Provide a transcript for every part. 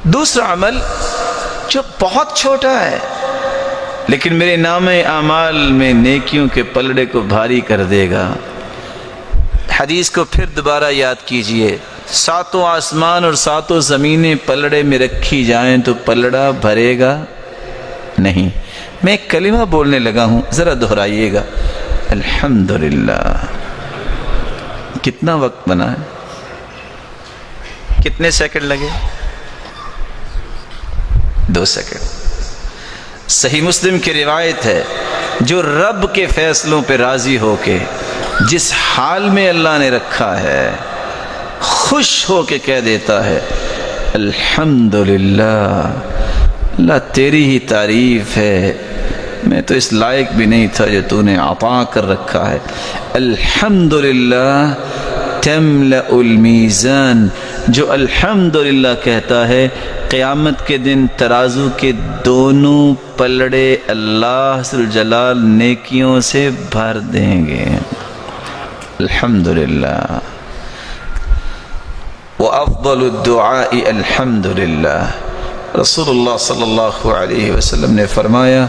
دوسرا عمل جو بہت چھوٹا ہے لیکن میرے نام اعمال میں نیکیوں کے پلڑے کو بھاری کر دے گا. حدیث کو پھر دوبارہ یاد کیجئے. 7 آسمان اور 7 زمینیں پلڑے میں رکھی جائیں تو پلڑا بھرے گا نہیں. میں ایک کلمہ بولنے لگا ہوں، ذرا دہرائیے گا. الحمدللہ. کتنا وقت بنا ہے؟ کتنے سیکنڈ لگے؟ 2 سیکنڈ. صحیح مسلم کی روایت ہے، جو رب کے فیصلوں پہ راضی ہو کے جس حال میں اللہ نے رکھا ہے خوش ہو کے کہہ دیتا ہے الحمدللہ، اللہ تیری ہی تعریف ہے، میں تو اس لائق بھی نہیں تھا جو تو نے عطا کر رکھا ہے. الحمدللہ تملأ المیزان. جو الحمدللہ کہتا ہے قیامت کے دن ترازو کے دونوں پلڑے اللہ ذوالجلال نیکیوں سے بھر دیں گے. الحمدللہ. وافضل الدعاء الحمدللہ. رسول اللہ صلی اللہ علیہ وسلم نے فرمایا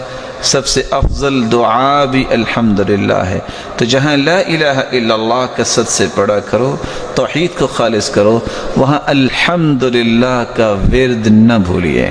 سب سے افضل دعا بھی الحمدللہ ہے. تو جہاں لا الہ الا اللہ کثرت سے پڑھا کرو، توحید کو خالص کرو، وہاں الحمدللہ کا ورد نہ بھولیے.